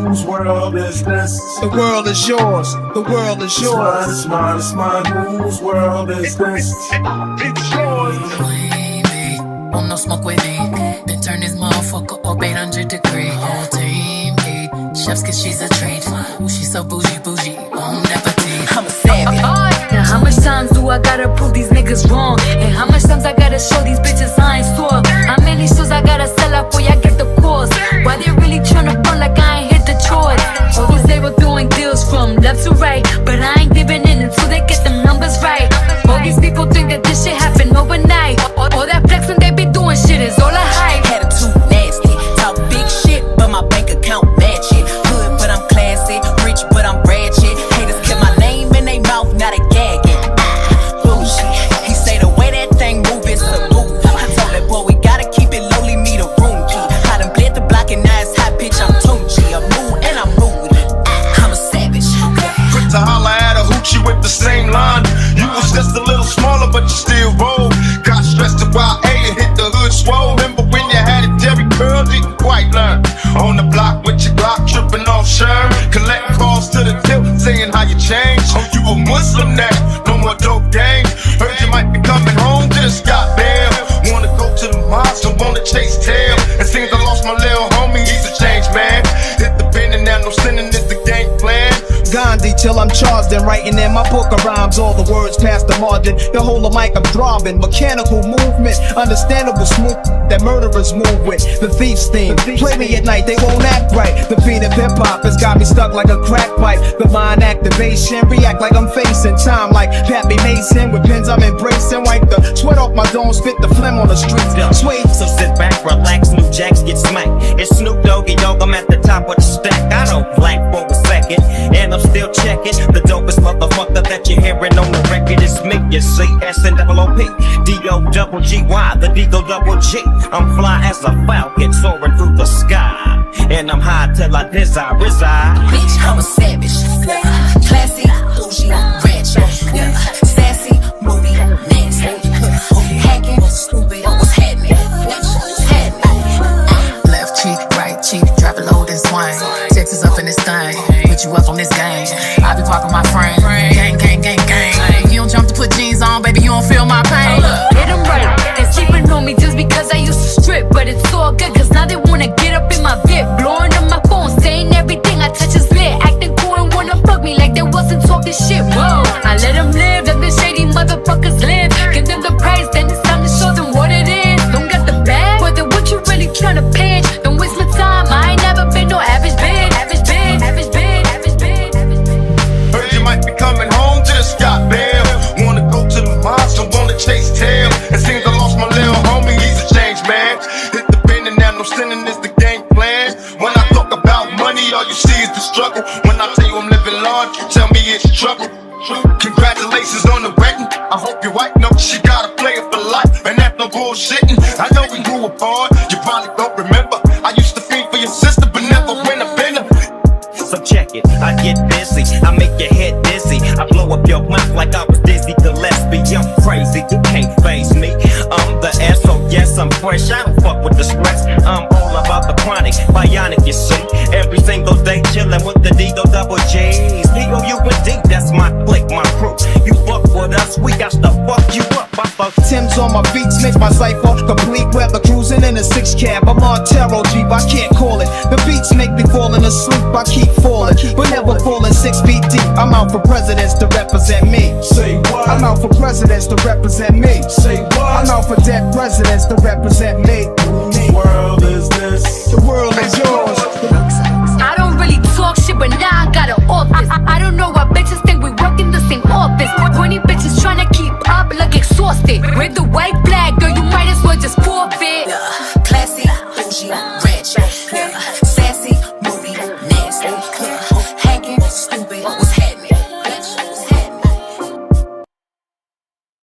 Whose world is this? The world is yours. The world is yours. It's mine, it's mine. Whose world is this? It's yours. Baby, want no smoke with me. Then turn this motherfucker up 800 degree. Whole team eat chefs cause she's a treat. Ooh, she's so bougie, bon appetit. I'm a savage. Now how much times do I gotta prove these niggas wrong? And how much times I gotta show these bitches I ain't sore? How many shows I gotta sell out before I get the course? Why they really tryna front like I ain't hit the chores? Always they were doing deals from left to right, but I ain't giving in until they get them numbers right. All these people think that this shit happened overnight. All that flexing they be doing shit is all a hype. Had it too nasty, talk big shit, but my bank account match it. Good, but I'm classy, rich, but I'm ratchet. Haters kept my name in they mouth, now they gagging. Bougie, he say the way that thing move is a move. I told that boy we gotta keep it lowly, need a room key. I done bled the block and now it's high pitch, I'm Tunchi. I'm mood and I'm moody, I'm a savage. Quick to holler at a hoochie with the same line. You was just a little smaller, but you still roll. Got stressed to YA and hit the hood swole. Remember when you had it, Jerry Curl didn't quite learn. On the block with your Glock, tripping off Sherm. Collect calls to the tip, saying how you changed. Oh, you a Muslim now, no more dope gang. Heard you might be coming home, just got bail. Wanna go to the mosque, don't wanna chase tail. It seems I lost my little homie, he's a changed man. Hit the pen and now no sinning is the game plan. Gandhi till I'm charged and writing in my book of rhymes. All the words past the margin. The whole of mic I'm throbbing. Mechanical movement, understandable smooth that murderers move with. The thief's theme. Play me at night, they won't act right. The beat of hip hop has got me stuck like a crack pipe. The mind activation, react like I'm facing time like Pappy Mason. With pins I'm embracing. Wipe the sweat off my dome, spit the phlegm on the streets. Sway. So sit back, relax, new jacks get smacked. It's Snoop Doggy Dogg, I'm at the top of the stack. I don't black for a second, and I'm still checking. The dopest motherfucker that you're hearing on the record is me. You see, S-N-O-O-P, D-O-double-G-Y, the D-O-double-G. I'm fly as a falcon soaring through the sky, and I'm high till I desire reside. Bitch, I'm a savage. Classy, bougie, ratchet. Sassy, moody, nasty. Hacking, stupid, what's happening? What's happening? Left cheek, right cheek, drop it low then swing. Texas up in this thing, put you up on this game. I be parking my friend, gang, gang, gang, gang. You don't jump to put jeans on, baby, you don't feel my pain. Hit 'em right, they sleeping on me just because I used to strip. But it's all good, cause now they wanna get up in my bed. Blowing up my phone, saying everything I touch is lit. Acting cool and wanna fuck me like they wasn't talking shit. Whoa, I let them live, let the shady motherfuckers live. Give them the price, then it's time to show them what it is. Don't get the bag, but then what you really tryna pitch? Don't waste my time, I ain't never been no average bitch. Average bitch, average bitch, average bitch, average bitch. Heard you might be coming home, just got bail. Wanna go to the mosque, don't wanna chase tail. It seems I lost my little homie, he's a changed man. Hit the pen and now no sinning is the game plan. When I talk about money, all you see is the struggle. When I tell you I'm living large, you tell me it's trouble. Congratulations on the wedding, I hope your wife knows she got a player for life. And that's no bullshitting, I know we grew apart, you probably don't remember. I used to fiend for your sister, but never win a winner. So check it, I get busy, I make your head dizzy. I blow up your mouth like I was Dizzy Gillespie. I'm crazy, you can't face me. I'm the S, so yes, I'm fresh. I don't fuck with the stress, I'm all about the chronic, bionic, you see. Every single day chillin' with the D-O-double-G's. P-O-U-N-D, that's my clique, my crew. You fuck with us, we got to fuck you up. I fuck Tim's on my beats, makes my cipher complete. Weather cruising in a 6 cab, I'm on Tarot Jeep, I can't call it. The beats make me falling asleep, I keep falling, but never falling 6 feet deep. I'm out for presidents to represent me. Say what? I'm out for presidents to represent me. Say what? I'm out for dead presidents to represent me. Whose world is this? The world is yours. I don't really talk shit, but now I got an office. I don't know why bitches think we work in the same office. 20 bitches tryna keep up, look exhausted. With the white flag, girl, you might as well just forfeit. Classy, bougie,